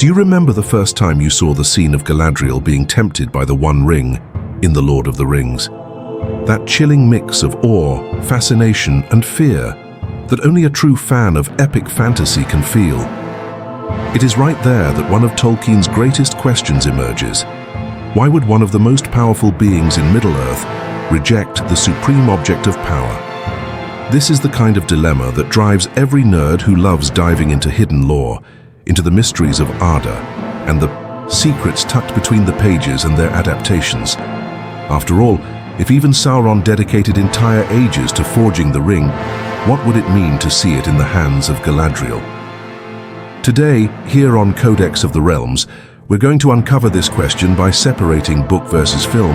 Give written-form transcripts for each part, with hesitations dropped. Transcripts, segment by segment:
Do you remember the first time you saw the scene of Galadriel being tempted by the One Ring in The Lord of the Rings? That chilling mix of awe, fascination, and fear that only a true fan of epic fantasy can feel. It is right there that one of Tolkien's greatest questions emerges. Why would one of the most powerful beings in Middle-earth reject the supreme object of power? This is the kind of dilemma that drives every nerd who loves diving into hidden lore, into the mysteries of Arda, and the secrets tucked between the pages and their adaptations. After all, if even Sauron dedicated entire ages to forging the ring, what would it mean to see it in the hands of Galadriel? Today, here on Codex of the Realms, we're going to uncover this question by separating book versus film,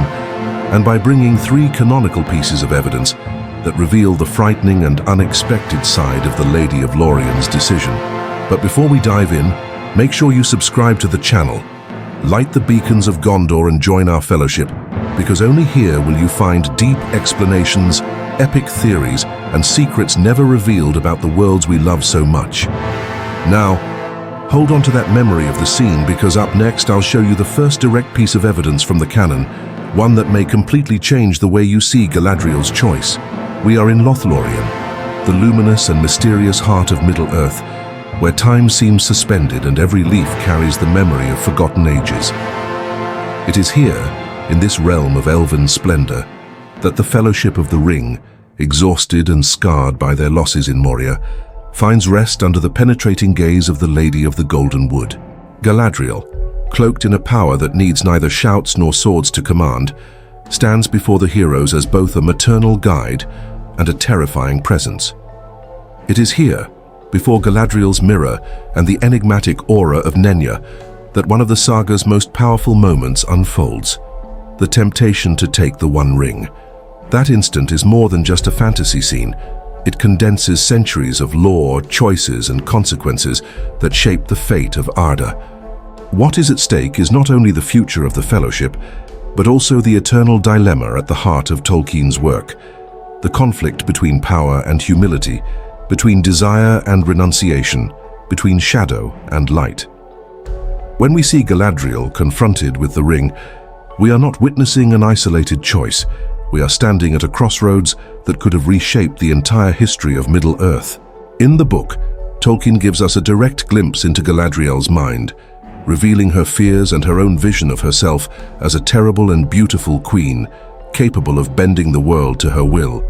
and by bringing three canonical pieces of evidence that reveal the frightening and unexpected side of the Lady of Lórien's decision. But before we dive in, make sure you subscribe to the channel, light the beacons of Gondor and join our fellowship, because only here will you find deep explanations, epic theories, and secrets never revealed about the worlds we love so much. Now, hold on to that memory of the scene, because up next I'll show you the first direct piece of evidence from the canon, one that may completely change the way you see Galadriel's choice. We are in Lothlórien, the luminous and mysterious heart of Middle-earth, where time seems suspended and every leaf carries the memory of forgotten ages. It is here, in this realm of elven splendor, that the Fellowship of the Ring, exhausted and scarred by their losses in Moria, finds rest under the penetrating gaze of the Lady of the Golden Wood. Galadriel, cloaked in a power that needs neither shouts nor swords to command, stands before the heroes as both a maternal guide and a terrifying presence. It is here, before Galadriel's mirror and the enigmatic aura of Nenya, that one of the saga's most powerful moments unfolds. The temptation to take the One Ring. That instant is more than just a fantasy scene. It condenses centuries of lore, choices, and consequences that shape the fate of Arda. What is at stake is not only the future of the Fellowship, but also the eternal dilemma at the heart of Tolkien's work. The conflict between power and humility, between desire and renunciation, between shadow and light. When we see Galadriel confronted with the ring, we are not witnessing an isolated choice. We are standing at a crossroads that could have reshaped the entire history of Middle-earth. In the book, Tolkien gives us a direct glimpse into Galadriel's mind, revealing her fears and her own vision of herself as a terrible and beautiful queen, capable of bending the world to her will.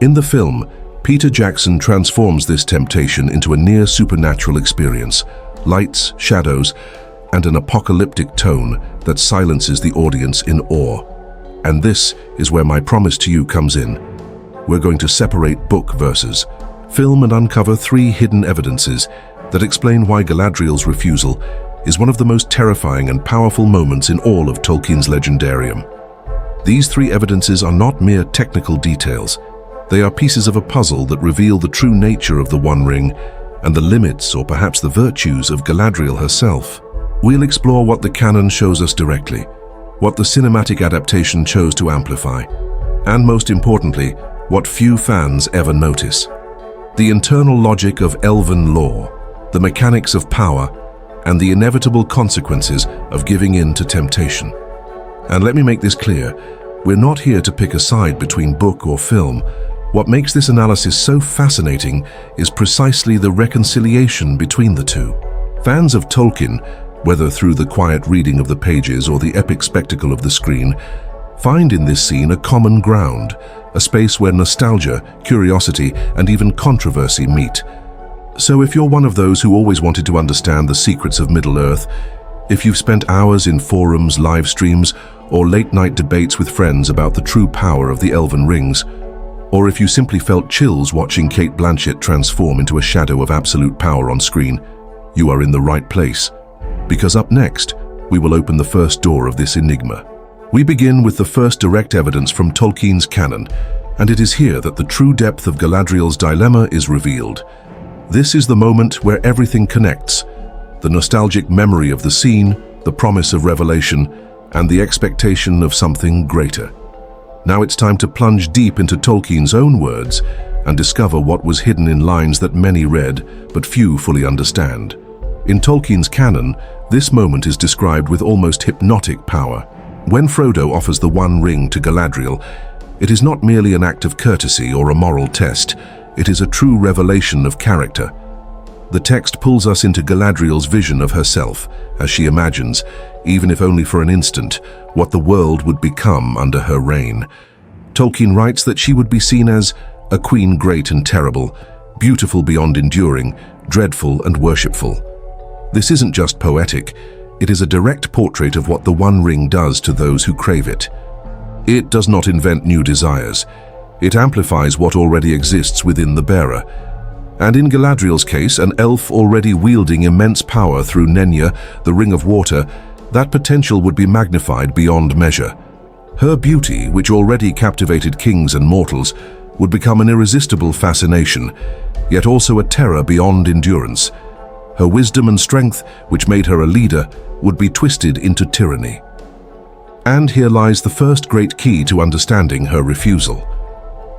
In the film, Peter Jackson transforms this temptation into a near supernatural experience, lights, shadows, and an apocalyptic tone that silences the audience in awe. And this is where my promise to you comes in. We're going to separate book versus film and uncover three hidden evidences that explain why Galadriel's refusal is one of the most terrifying and powerful moments in all of Tolkien's legendarium. These three evidences are not mere technical details. They are pieces of a puzzle that reveal the true nature of the One Ring and the limits, or perhaps the virtues, of Galadriel herself. We'll explore what the canon shows us directly, what the cinematic adaptation chose to amplify, and most importantly, what few fans ever notice. The internal logic of elven lore, the mechanics of power, and the inevitable consequences of giving in to temptation. And let me make this clear, we're not here to pick a side between book or film. What makes this analysis so fascinating is precisely the reconciliation between the two. Fans of Tolkien, whether through the quiet reading of the pages or the epic spectacle of the screen, find in this scene a common ground, a space where nostalgia, curiosity, and even controversy meet. So if you're one of those who always wanted to understand the secrets of Middle-earth, if you've spent hours in forums, live streams, or late-night debates with friends about the true power of the Elven Rings, or if you simply felt chills watching Cate Blanchett transform into a shadow of absolute power on screen, you are in the right place. Because up next, we will open the first door of this enigma. We begin with the first direct evidence from Tolkien's canon, and it is here that the true depth of Galadriel's dilemma is revealed. This is the moment where everything connects: the nostalgic memory of the scene, the promise of revelation, and the expectation of something greater. Now it's time to plunge deep into Tolkien's own words and discover what was hidden in lines that many read, but few fully understand. In Tolkien's canon, this moment is described with almost hypnotic power. When Frodo offers the One Ring to Galadriel, it is not merely an act of courtesy or a moral test, it is a true revelation of character. The text pulls us into Galadriel's vision of herself, as she imagines, even if only for an instant, what the world would become under her reign. Tolkien writes that she would be seen as a queen great and terrible, beautiful beyond enduring, dreadful and worshipful. This isn't just poetic, it is a direct portrait of what the One Ring does to those who crave it. It does not invent new desires. It amplifies what already exists within the bearer. And in Galadriel's case, an elf already wielding immense power through Nenya, the Ring of Water, that potential would be magnified beyond measure. Her beauty, which already captivated kings and mortals, would become an irresistible fascination, yet also a terror beyond endurance. Her wisdom and strength, which made her a leader, would be twisted into tyranny. And here lies the first great key to understanding her refusal.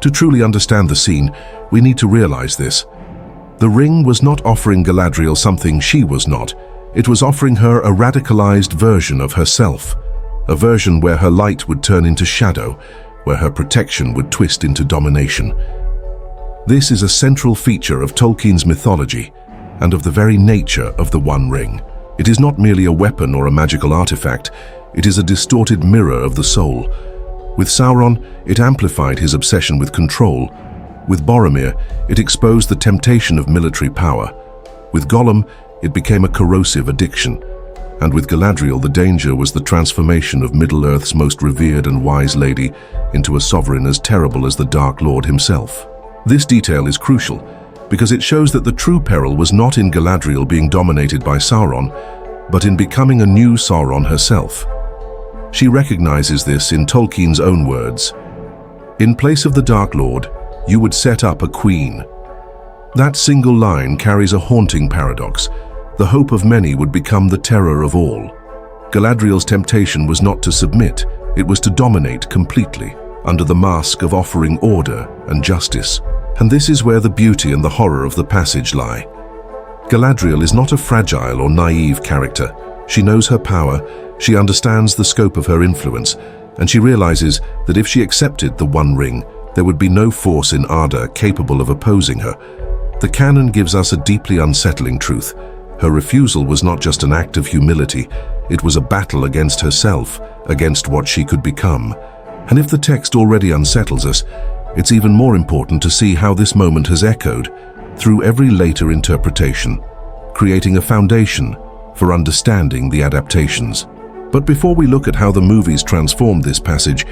To truly understand the scene, we need to realize this. The ring was not offering Galadriel something she was not. It was offering her a radicalized version of herself, a version where her light would turn into shadow, where her protection would twist into domination. This is a central feature of Tolkien's mythology and of the very nature of the One Ring. It is not merely a weapon or a magical artifact, it is a distorted mirror of the soul. With Sauron, it amplified his obsession with control. With Boromir, it exposed the temptation of military power. With Gollum, it became a corrosive addiction. And with Galadriel, the danger was the transformation of Middle-earth's most revered and wise lady into a sovereign as terrible as the Dark Lord himself. This detail is crucial, because it shows that the true peril was not in Galadriel being dominated by Sauron, but in becoming a new Sauron herself. She recognizes this in Tolkien's own words. In place of the Dark Lord, you would set up a queen. That single line carries a haunting paradox. The hope of many would become the terror of all. Galadriel's temptation was not to submit, it was to dominate completely, under the mask of offering order and justice. And this is where the beauty and the horror of the passage lie. Galadriel is not a fragile or naive character. She knows her power, she understands the scope of her influence, and she realizes that if she accepted the One Ring, there would be no force in Arda capable of opposing her. The canon gives us a deeply unsettling truth. Her refusal was not just an act of humility, it was a battle against herself, against what she could become. And if the text already unsettles us, it's even more important to see how this moment has echoed through every later interpretation, creating a foundation for understanding the adaptations. But before we look at how the movies transformed this passage,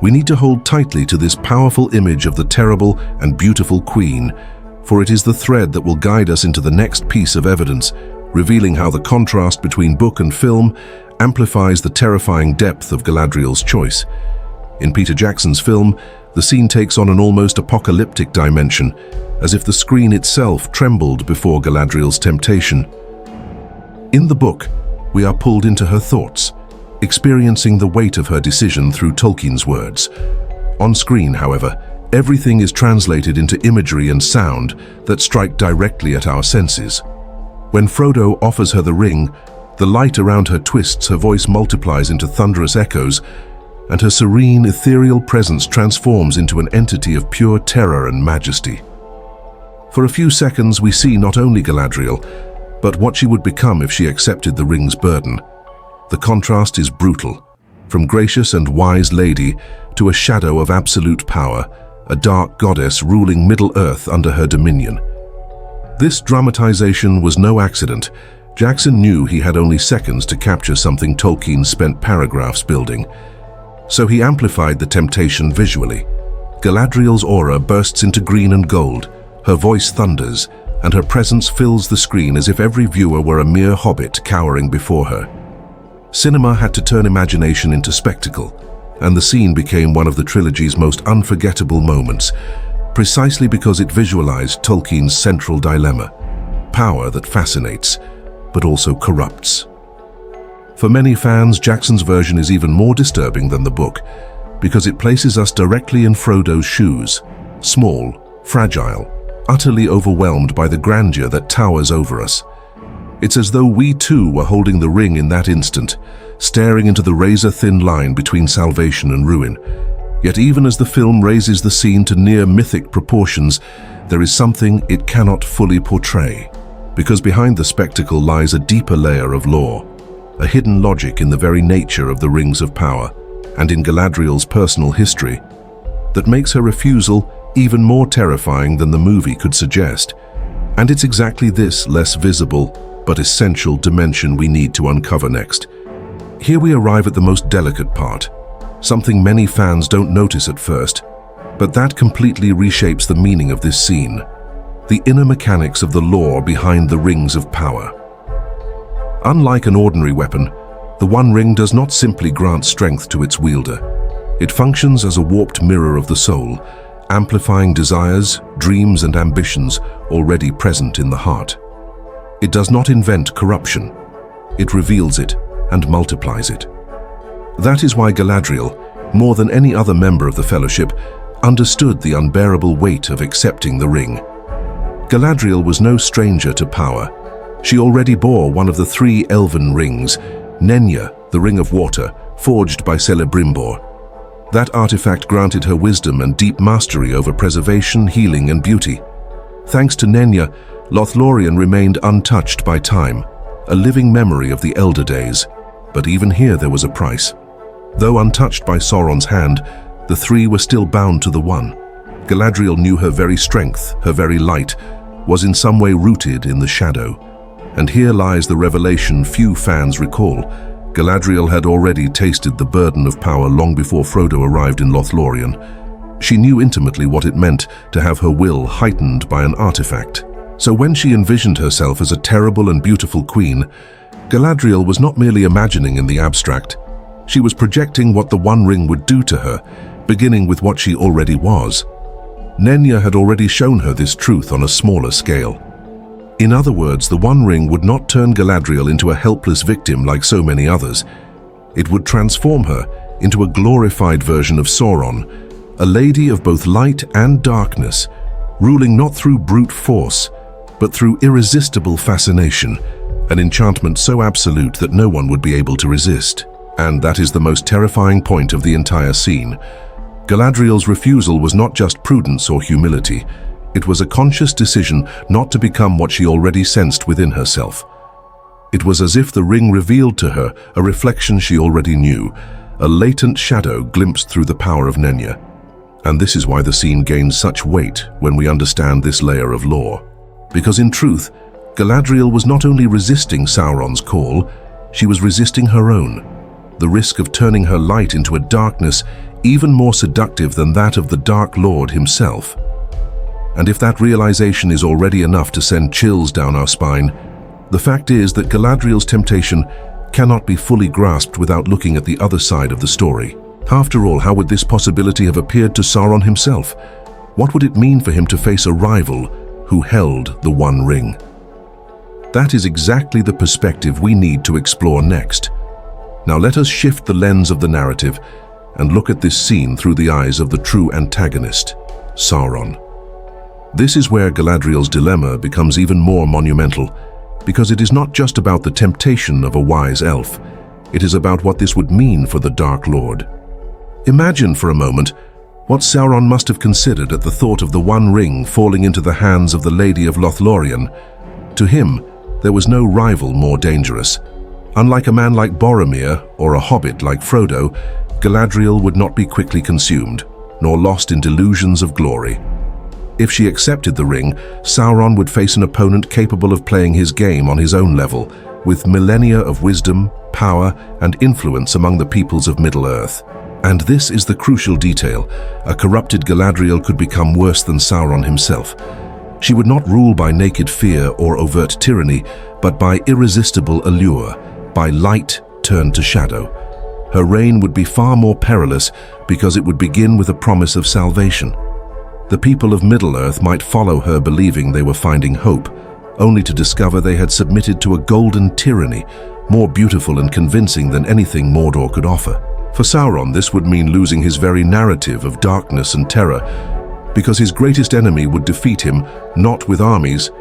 we need to hold tightly to this powerful image of the terrible and beautiful queen, for it is the thread that will guide us into the next piece of evidence, revealing how the contrast between book and film amplifies the terrifying depth of Galadriel's choice. In Peter Jackson's film, the scene takes on an almost apocalyptic dimension, as if the screen itself trembled before Galadriel's temptation. In the book, we are pulled into her thoughts, experiencing the weight of her decision through Tolkien's words. On screen, however, everything is translated into imagery and sound that strike directly at our senses. When Frodo offers her the ring, the light around her twists, her voice multiplies into thunderous echoes, and her serene, ethereal presence transforms into an entity of pure terror and majesty. For a few seconds, we see not only Galadriel, but what she would become if she accepted the ring's burden. The contrast is brutal. From gracious and wise lady to a shadow of absolute power, a dark goddess ruling Middle-earth under her dominion. This dramatization was no accident. Jackson knew he had only seconds to capture something Tolkien spent paragraphs building. So he amplified the temptation visually. Galadriel's aura bursts into green and gold, her voice thunders, and her presence fills the screen as if every viewer were a mere hobbit cowering before her. Cinema had to turn imagination into spectacle, and the scene became one of the trilogy's most unforgettable moments, precisely because it visualized Tolkien's central dilemma: power that fascinates, but also corrupts. For many fans, Jackson's version is even more disturbing than the book, because it places us directly in Frodo's shoes, small, fragile, utterly overwhelmed by the grandeur that towers over us. It's as though we too were holding the ring in that instant, staring into the razor-thin line between salvation and ruin. Yet even as the film raises the scene to near mythic proportions, there is something it cannot fully portray. Because behind the spectacle lies a deeper layer of lore, a hidden logic in the very nature of the Rings of Power, and in Galadriel's personal history, that makes her refusal even more terrifying than the movie could suggest. And it's exactly this less visible but essential dimension we need to uncover next. Here we arrive at the most delicate part, something many fans don't notice at first, but that completely reshapes the meaning of this scene: the inner mechanics of the lore behind the Rings of Power. Unlike an ordinary weapon, the One Ring does not simply grant strength to its wielder. It functions as a warped mirror of the soul, amplifying desires, dreams, and ambitions already present in the heart. It does not invent corruption. It reveals it and multiplies it. That is why Galadriel, more than any other member of the Fellowship, understood the unbearable weight of accepting the ring. Galadriel was no stranger to power. She already bore one of the 3 elven rings, Nenya, the Ring of Water, forged by Celebrimbor. That artifact granted her wisdom and deep mastery over preservation, healing, and beauty. Thanks to Nenya, Lothlórien remained untouched by time, a living memory of the Elder Days. But even here there was a price. Though untouched by Sauron's hand, the 3 were still bound to the One. Galadriel knew her very strength, her very light, was in some way rooted in the shadow. And here lies the revelation few fans recall. Galadriel had already tasted the burden of power long before Frodo arrived in Lothlórien. She knew intimately what it meant to have her will heightened by an artifact. So when she envisioned herself as a terrible and beautiful queen, Galadriel was not merely imagining in the abstract. She was projecting what the One Ring would do to her, beginning with what she already was. Nenya had already shown her this truth on a smaller scale. In other words, the One Ring would not turn Galadriel into a helpless victim like so many others. It would transform her into a glorified version of Sauron, a lady of both light and darkness, ruling not through brute force, but through irresistible fascination, an enchantment so absolute that no one would be able to resist. And that is the most terrifying point of the entire scene. Galadriel's refusal was not just prudence or humility. It was a conscious decision not to become what she already sensed within herself. It was as if the ring revealed to her a reflection she already knew, a latent shadow glimpsed through the power of Nenya. And this is why the scene gains such weight when we understand this layer of lore. Because in truth, Galadriel was not only resisting Sauron's call, she was resisting her own, the risk of turning her light into a darkness even more seductive than that of the Dark Lord himself. And if that realization is already enough to send chills down our spine, the fact is that Galadriel's temptation cannot be fully grasped without looking at the other side of the story. After all, how would this possibility have appeared to Sauron himself? What would it mean for him to face a rival who held the One Ring? That is exactly the perspective we need to explore next. Now let us shift the lens of the narrative and look at this scene through the eyes of the true antagonist, Sauron. This is where Galadriel's dilemma becomes even more monumental, because it is not just about the temptation of a wise elf. It is about what this would mean for the Dark Lord. Imagine for a moment what Sauron must have considered at the thought of the One Ring falling into the hands of the Lady of Lothlórien. To him, there was no rival more dangerous. Unlike a man like Boromir or a hobbit like Frodo, Galadriel would not be quickly consumed, nor lost in delusions of glory. If she accepted the ring, Sauron would face an opponent capable of playing his game on his own level, with millennia of wisdom, power, and influence among the peoples of Middle-earth. And this is the crucial detail: a corrupted Galadriel could become worse than Sauron himself. She would not rule by naked fear or overt tyranny, but by irresistible allure, by light turned to shadow. Her reign would be far more perilous because it would begin with a promise of salvation. The people of Middle-earth might follow her believing they were finding hope, only to discover they had submitted to a golden tyranny, more beautiful and convincing than anything Mordor could offer. For Sauron, this would mean losing his very narrative of darkness and terror, because his greatest enemy would defeat him not with armies,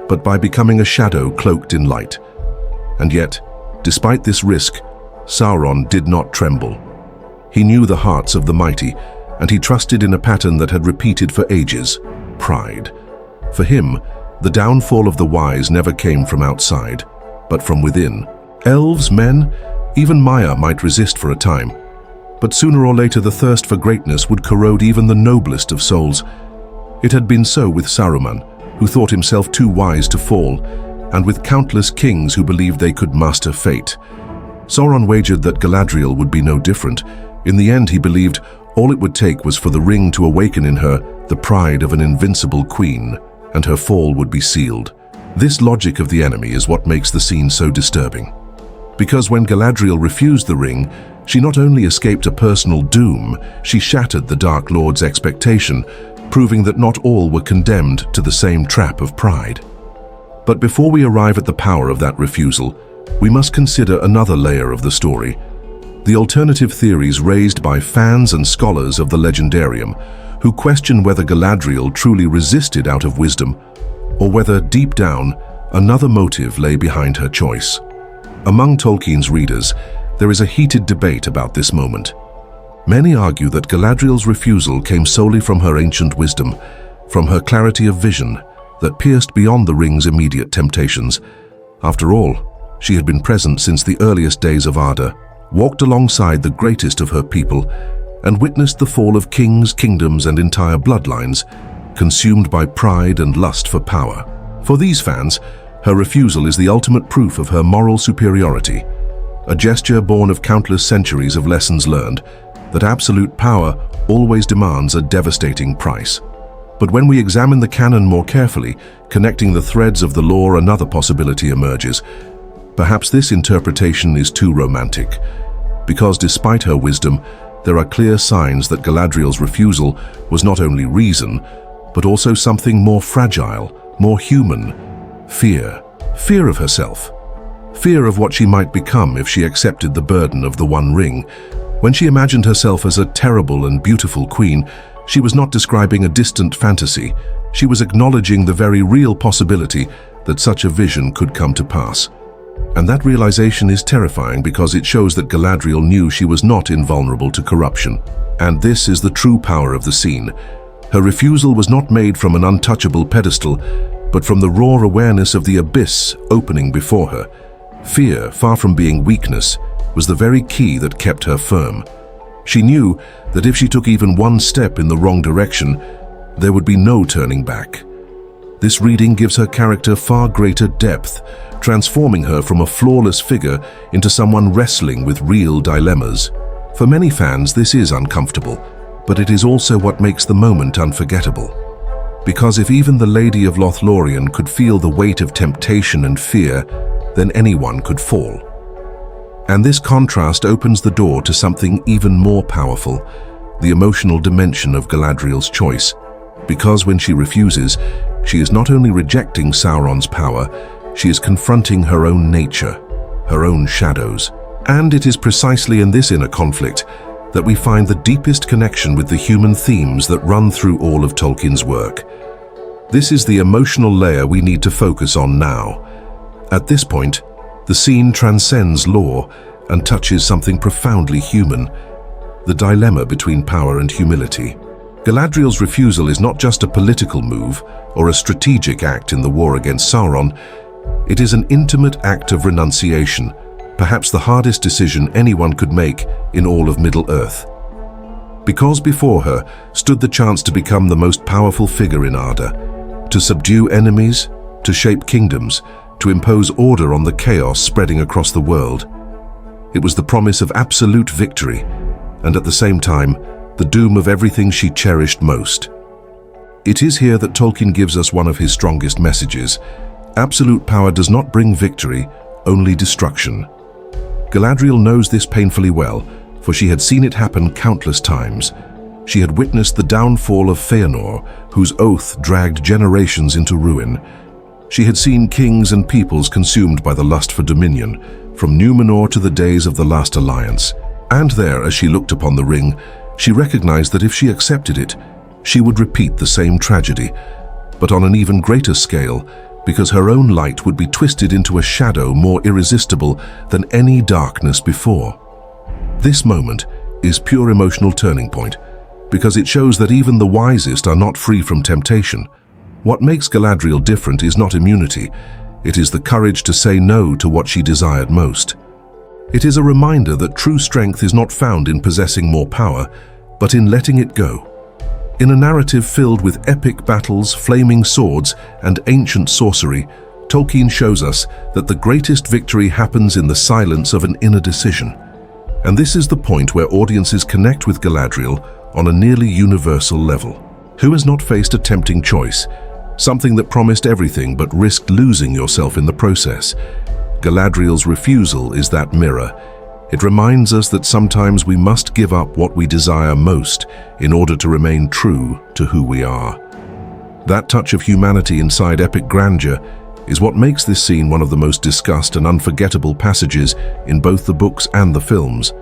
but by becoming a shadow cloaked in light. And yet, despite this risk, Sauron did not tremble. He knew the hearts of the mighty, and he trusted in a pattern that had repeated for ages: pride. For him, the downfall of the wise never came from outside, but from within. Elves, men, even Maya might resist for a time, but sooner or later the thirst for greatness would corrode even the noblest of souls. It had been so with Saruman, who thought himself too wise to fall, and with countless kings who believed they could master fate. Sauron wagered that Galadriel would be no different. In the end, he believed all it would take was for the ring to awaken in her the pride of an invincible queen, and her fall would be sealed. This logic of the enemy is what makes the scene so disturbing. Because when Galadriel refused the ring, she not only escaped a personal doom, she shattered the Dark Lord's expectation, proving that not all were condemned to the same trap of pride. But before we arrive at the power of that refusal, we must consider another layer of the story: the alternative theories raised by fans and scholars of the legendarium, who question whether Galadriel truly resisted out of wisdom, or whether, deep down, another motive lay behind her choice. Among Tolkien's readers, there is a heated debate about this moment. Many argue that Galadriel's refusal came solely from her ancient wisdom, from her clarity of vision that pierced beyond the ring's immediate temptations. After all, she had been present since the earliest days of Arda, walked alongside the greatest of her people, and witnessed the fall of kings, kingdoms, and entire bloodlines, consumed by pride and lust for power. For these fans, her refusal is the ultimate proof of her moral superiority, a gesture born of countless centuries of lessons learned, that absolute power always demands a devastating price. But when we examine the canon more carefully, connecting the threads of the lore, another possibility emerges. Perhaps this interpretation is too romantic, because despite her wisdom, there are clear signs that Galadriel's refusal was not only reason, but also something more fragile, more human: fear. Fear of herself. Fear of what she might become if she accepted the burden of the One Ring. When she imagined herself as a terrible and beautiful queen, she was not describing a distant fantasy. She was acknowledging the very real possibility that such a vision could come to pass. And that realization is terrifying because it shows that Galadriel knew she was not invulnerable to corruption. And this is the true power of the scene. Her refusal was not made from an untouchable pedestal, but from the raw awareness of the abyss opening before her. Fear, far from being weakness, was the very key that kept her firm. She knew that if she took even one step in the wrong direction, there would be no turning back. This reading gives her character far greater depth, transforming her from a flawless figure into someone wrestling with real dilemmas. For many fans, this is uncomfortable, but it is also what makes the moment unforgettable. Because if even the Lady of Lothlórien could feel the weight of temptation and fear, then anyone could fall. And this contrast opens the door to something even more powerful: the emotional dimension of Galadriel's choice. Because when she refuses, she is not only rejecting Sauron's power, she is confronting her own nature, her own shadows. And it is precisely in this inner conflict that we find the deepest connection with the human themes that run through all of Tolkien's work. This is the emotional layer we need to focus on now. At this point, the scene transcends lore and touches something profoundly human: the dilemma between power and humility. Galadriel's refusal is not just a political move or a strategic act in the war against Sauron. It is an intimate act of renunciation, perhaps the hardest decision anyone could make in all of Middle-earth. Because before her stood the chance to become the most powerful figure in Arda, to subdue enemies, to shape kingdoms, to impose order on the chaos spreading across the world. It was the promise of absolute victory, and at the same time, the doom of everything she cherished most. It is here that Tolkien gives us one of his strongest messages: absolute power does not bring victory, only destruction. Galadriel knows this painfully well, for she had seen it happen countless times. She had witnessed the downfall of Feanor, whose oath dragged generations into ruin. She had seen kings and peoples consumed by the lust for dominion, from Numenor to the days of the Last Alliance. And there, as she looked upon the ring, she recognized that if she accepted it, she would repeat the same tragedy, but on an even greater scale, because her own light would be twisted into a shadow more irresistible than any darkness before. This moment is pure emotional turning point, because it shows that even the wisest are not free from temptation. What makes Galadriel different is not immunity, it is the courage to say no to what she desired most. It is a reminder that true strength is not found in possessing more power, but in letting it go. In a narrative filled with epic battles, flaming swords, and ancient sorcery, Tolkien shows us that the greatest victory happens in the silence of an inner decision. And this is the point where audiences connect with Galadriel on a nearly universal level. Who has not faced a tempting choice? Something that promised everything but risked losing yourself in the process. Galadriel's refusal is that mirror. It reminds us that sometimes we must give up what we desire most in order to remain true to who we are. That touch of humanity inside epic grandeur is what makes this scene one of the most discussed and unforgettable passages in both the books and the films.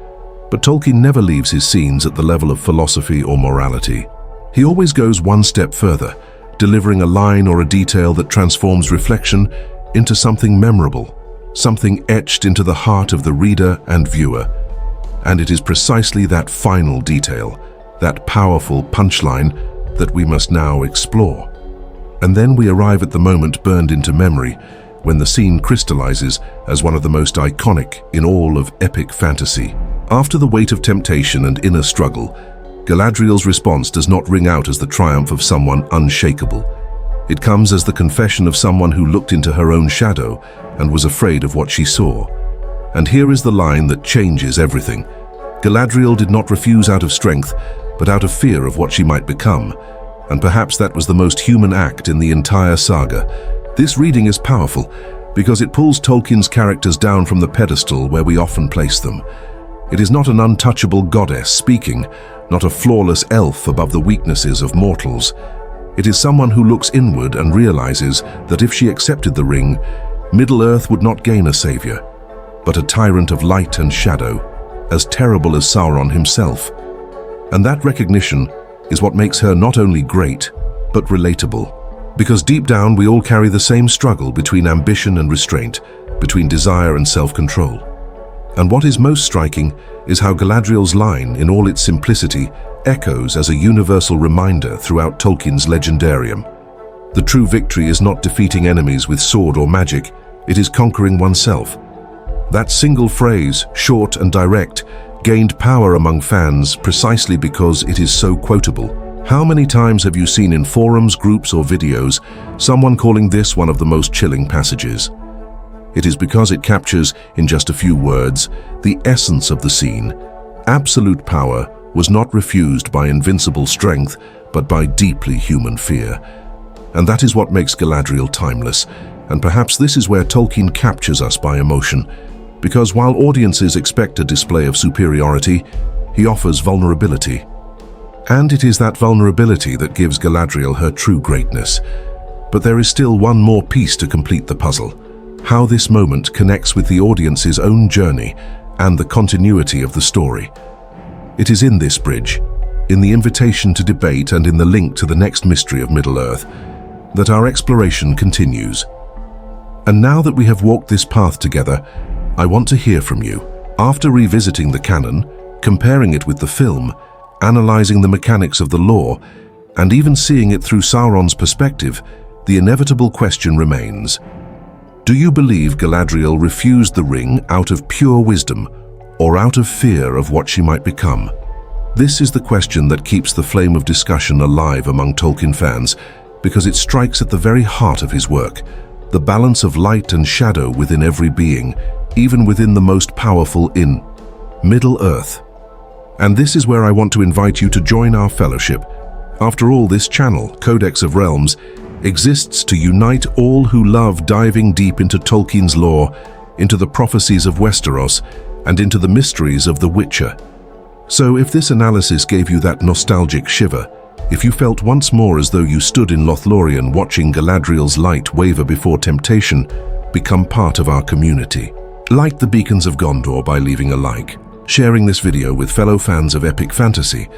But Tolkien never leaves his scenes at the level of philosophy or morality. He always goes one step further, delivering a line or a detail that transforms reflection into something memorable, something etched into the heart of the reader and viewer. And it is precisely that final detail, that powerful punchline, that we must now explore. And then we arrive at the moment burned into memory, when the scene crystallizes as one of the most iconic in all of epic fantasy. After the weight of temptation and inner struggle, Galadriel's response does not ring out as the triumph of someone unshakable. It comes as the confession of someone who looked into her own shadow and was afraid of what she saw. And here is the line that changes everything. Galadriel did not refuse out of strength, but out of fear of what she might become. And perhaps that was the most human act in the entire saga. This reading is powerful because it pulls Tolkien's characters down from the pedestal where we often place them. It is not an untouchable goddess speaking, not a flawless elf above the weaknesses of mortals. It is someone who looks inward and realizes that if she accepted the ring, Middle-earth would not gain a savior, but a tyrant of light and shadow, as terrible as Sauron himself. And that recognition is what makes her not only great, but relatable. Because deep down we all carry the same struggle between ambition and restraint, between desire and self-control. And what is most striking is how Galadriel's line, in all its simplicity, echoes as a universal reminder throughout Tolkien's legendarium. The true victory is not defeating enemies with sword or magic, it is conquering oneself. That single phrase, short and direct, gained power among fans precisely because it is so quotable. How many times have you seen in forums, groups, or videos someone calling this one of the most chilling passages? It is because it captures, in just a few words, the essence of the scene. Absolute power was not refused by invincible strength, but by deeply human fear. And that is what makes Galadriel timeless. And perhaps this is where Tolkien captures us by emotion, because while audiences expect a display of superiority, he offers vulnerability. And it is that vulnerability that gives Galadriel her true greatness. But there is still one more piece to complete the puzzle: how this moment connects with the audience's own journey and the continuity of the story. It is in this bridge, in the invitation to debate and in the link to the next mystery of Middle-earth, that our exploration continues. And now that we have walked this path together, I want to hear from you. After revisiting the canon, comparing it with the film, analyzing the mechanics of the lore, and even seeing it through Sauron's perspective, the inevitable question remains: do you believe Galadriel refused the ring out of pure wisdom or out of fear of what she might become? This is the question that keeps the flame of discussion alive among Tolkien fans, because it strikes at the very heart of his work, the balance of light and shadow within every being, even within the most powerful in Middle-earth. And this is where I want to invite you to join our fellowship. After all, this channel, Codex of Realms, exists to unite all who love diving deep into Tolkien's lore, into the prophecies of Westeros, and into the mysteries of The Witcher. So if this analysis gave you that nostalgic shiver, if you felt once more as though you stood in Lothlórien watching Galadriel's light waver before temptation, become part of our community. Light the beacons of Gondor by leaving a like, sharing this video with fellow fans of epic fantasy,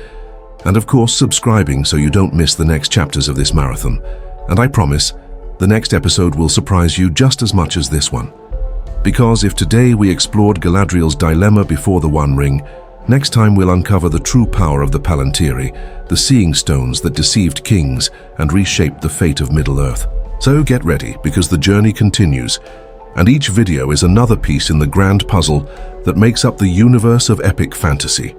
and of course subscribing so you don't miss the next chapters of this marathon. And I promise, The next episode will surprise you just as much as this one. Because if today we explored Galadriel's dilemma before the One Ring, next time we'll uncover the true power of the Palantiri, the seeing stones that deceived kings and reshaped the fate of Middle-earth. So get ready, because the journey continues, and each video is another piece in the grand puzzle that makes up the universe of epic fantasy.